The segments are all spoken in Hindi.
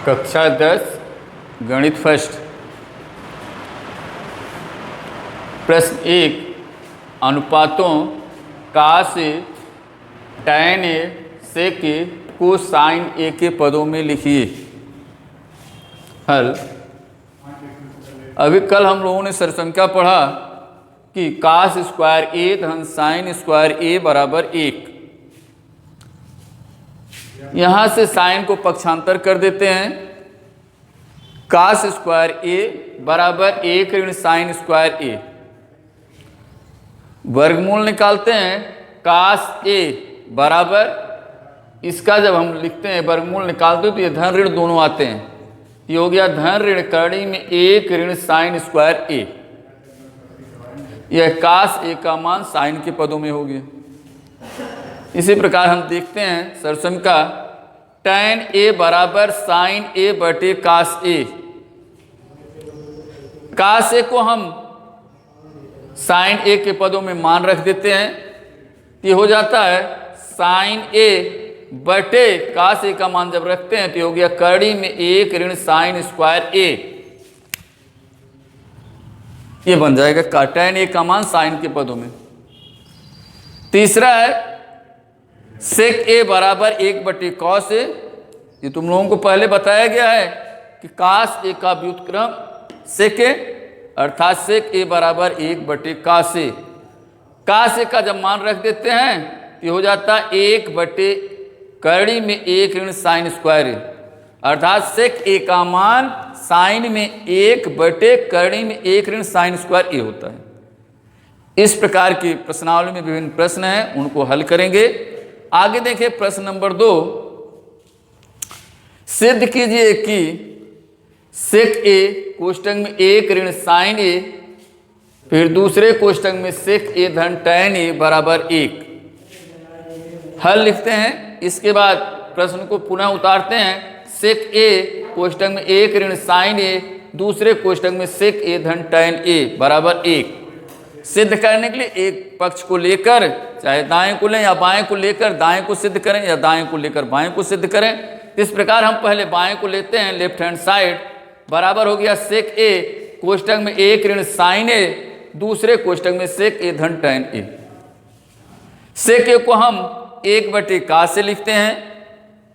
कक्षा 10 गणित फर्स्ट। प्रश्न 1, अनुपातों काश ए, टैन ए, सेक ए को साइन ए के पदों में लिखिए। हल। अभी कल हम लोगों ने सरसंख्या पढ़ा कि काश स्क्वायर ए धन साइन स्क्वायर ए बराबर 1। यहां से साइन को पक्षांतर कर देते हैं। काश स्क्वायर ए बराबर 1 ऋण साइन स्क्वायर ए। वर्गमूल निकालते हैं। काश ए बराबर, इसका जब हम लिखते हैं वर्गमूल निकालते हैं तो ये धन ऋण दोनों आते हैं। ये हो गया धन ऋण करणी में 1 ऋण साइन स्क्वायर ए। यह काश ए का मान साइन के पदों में हो गया। इसी प्रकार हम देखते हैं सरसम का टैन ए बराबर साइन ए बटे काश ए। काश ए को हम साइन ए के पदों में मान रख देते हैं। ये हो जाता है साइन ए बटे काश ए का मान जब रखते हैं तो हो गया करणी में 1 ऋण साइन स्क्वायर ए। ये बन जाएगा टैन ए का मान साइन के पदों में। तीसरा है सेक ए बराबर 1 बटे कॉस ए। ये तुम लोगों को पहले बताया गया है कि काश ए का व्युत्क्रम सेक ए, अर्थात सेक ए बराबर 1 बटे काश ए। काश ए का जब मान रख देते हैं ये हो जाता है 1 बटे करणी में 1 ऋण साइन स्क्वायर ए, अर्थात सेक ए का मान साइन में 1 बटे करणी में 1 ऋण साइन स्क्वायर ए होता है। इस प्रकार की प्रश्नावली में विभिन्न प्रश्न हैं, उनको हल करेंगे। आगे देखिए प्रश्न नंबर 2। सिद्ध कीजिए कि सेक ए कोष्टक में 1 ऋण साइन ए, फिर दूसरे कोष्टक में सेक ए धन टैन ए बराबर 1। हल लिखते हैं। इसके बाद प्रश्न को पुनः उतारते हैं। सेक ए कोष्टक में 1 ऋण साइन ए, दूसरे कोष्टक में सेक ए धन टैन ए बराबर 1। सिद्ध करने के लिए एक पक्ष को लेकर, चाहे दाएं को लें या बाएं को लेकर दाएं को सिद्ध करें या दाएं को लेकर बाएं को सिद्ध करें। इस प्रकार हम पहले बाएं को लेते हैं, लेफ्ट हैंड साइड, बराबर हो गया सेक ए कोष्टक में 1 ऋण साइन ए, दूसरे कोष्टक में सेक ए धन टैन ए। सेक ए को हम 1 बटे काश से लिखते हैं,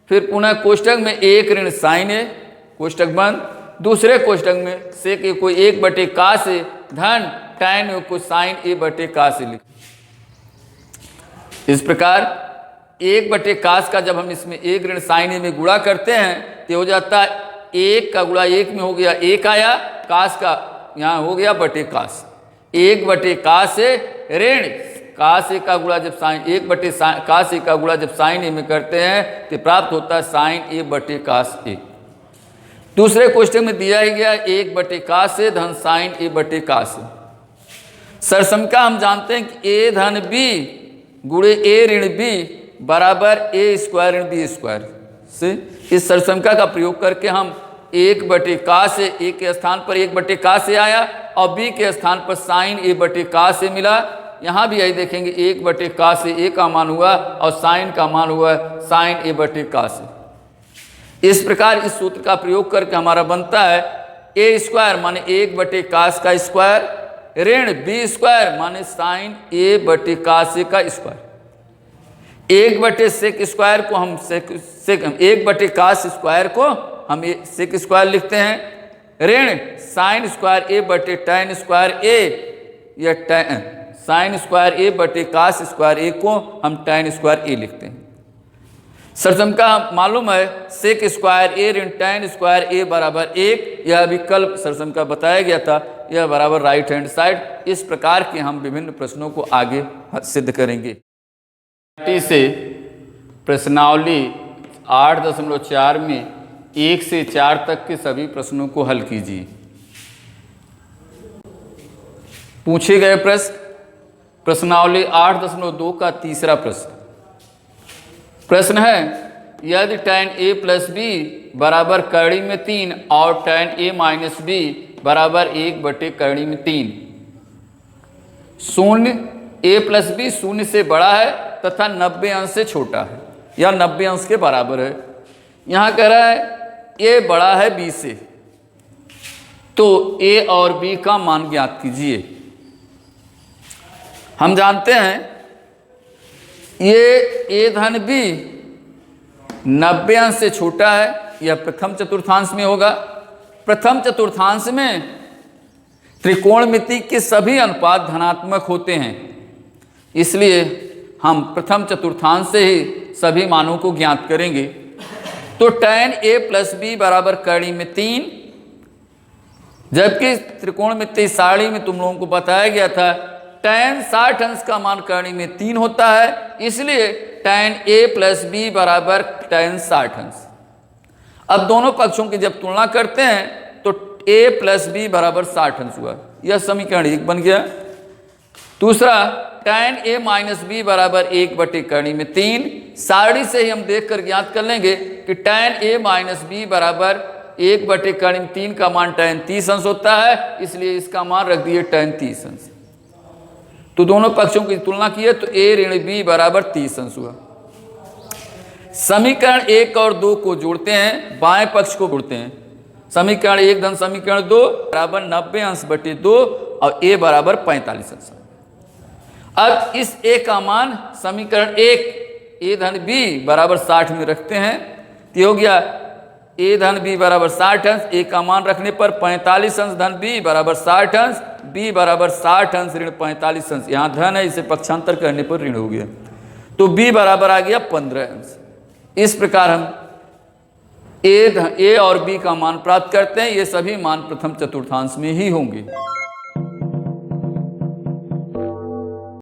फिर पुनः कोष्टक में 1 ऋण साइन ए, कोष्टक बंद, दूसरे कोष्टक में सेक ए को 1 बटे काश से धन टैन ए को साइन ए बटे काश से लिख। इस प्रकार 1 बटे काश का जब हम इसमें 1 ऋण साइन ए में गुणा करते हैं तो हो जाता है 1 का गुणा 1 में हो गया 1 आया, काश का यहाँ हो गया बटे काश। 1 बटे काश से ऋण काश ए का गुणा जब साइन 1 बटे काश ए का गुणा जब साइन ए में करते हैं तो प्राप्त होता है साइन ए बटे काश ए। दूसरे क्वेश्चन में दिया ही गया 1 बटे काश से धन साइन ए बटे काश ए। सरसम का हम जानते हैं कि ए धन बी गुणे ए ऋण बी बराबर ए स्क्वायर ऋण बी स्क्वायर से। इस सरसंख्या का प्रयोग करके हम 1 बटे काश से ए के स्थान पर 1 बटे काश से आया और बी के स्थान पर साइन ए बटे काश से मिला। यहाँ भी यही देखेंगे 1 बटे काश से ए का मान हुआ और साइन का मान हुआ साइन ए बटे काश से। इस प्रकार इस सूत्र का प्रयोग करके हमारा बनता है ए स्क्वायर माने 1 बटे काश का स्क्वायर ऋण बी स्क्वायर माने साइन ए बटे काश ए का स्क्वायर। 1 बटे सेक स्क्वायर को हम सेक 1 बटे काश स्क्वायर को हम सेक स्क्वायर लिखते हैं, ऋण साइन स्क्वायर ए बटे टैन स्क्वायर ए, या साइन स्क्वायर ए बटे काश स्क्वायर ए को हम टैन स्क्वायर ए लिखते हैं। सरसम का मालूम है सेक स्क्वायर ए ऋण टैन स्क्वायर ए बराबर 1। यह अभी कल सरसम का बताया गया था, यह बराबर राइट हैंड साइड। इस प्रकार के हम विभिन्न प्रश्नों को आगे सिद्ध करेंगे। से प्रश्नावली 8.4 में 1 से 4 तक के सभी प्रश्नों को हल कीजिए। पूछे गए प्रश्न। प्रश्नावली 8.2 का तीसरा प्रश्न है यदि टैन ए प्लस बी बराबर करणी में 3 और टैन ए माइनस बी बराबर 1 बटे करणी में 3, शून्य ए प्लस बी शून्य से बड़ा है तथा 90 अंश से छोटा है या 90 अंश के बराबर है। यहाँ कह रहा है ए बड़ा है बी से, तो ए और बी का मान ज्ञात कीजिए। हम जानते हैं ये ए धन बी 90 अंश से छोटा है, यह प्रथम चतुर्थांश में होगा। प्रथम चतुर्थांश में त्रिकोणमिति के सभी अनुपात धनात्मक होते हैं, इसलिए हम प्रथम चतुर्थांश से ही सभी मानों को ज्ञात करेंगे। तो tan a प्लस बी बराबर कड़ी में 3, जबकि त्रिकोणमिति सारणी में तुम लोगों को बताया गया था tan 60 अंश का मान कड़ी में 3 होता है, इसलिए tan a प्लस बी बराबर tan 60 अंश। अब दोनों पक्षों की जब तुलना करते हैं तो a प्लस बी बराबर 60 अंश हुआ, यह समीकरण 1 बन गया। दूसरा tan a माइनस बी बराबर 1/3, सारणी से ही हम देखकर ज्ञात कर लेंगे कि tan a माइनस बी बराबर 1/3 का मान tan 30 अंश होता है, इसलिए इसका मान रख दिए tan 30 अंश। तो दोनों पक्षों की तुलना की है तो a ऋण b बराबर 30 अंश हुआ। समीकरण 1 और 2 को जोड़ते हैं, बाएं पक्ष को जोड़ते हैं। समीकरण 1 धन समीकरण 2 बराबर 90/2 और a बराबर 45 अंश। अब इस a का मान समीकरण 1 a धन b बराबर 60 में रखते हैं, तो हो गया a धन b बराबर 60 अंश, a का मान रखने पर 45 अंश धन b बराबर 60 अंश, b बराबर 60 अंश ऋण 45 अंश। यहाँ धन है, इसे पक्षांतर करने पर ऋण हो गया, तो b बराबर आ गया 15 अंश। इस प्रकार हम a और b का मान प्राप्त करते हैं। ये सभी मान प्रथम चतुर्थांश में ही होंगे।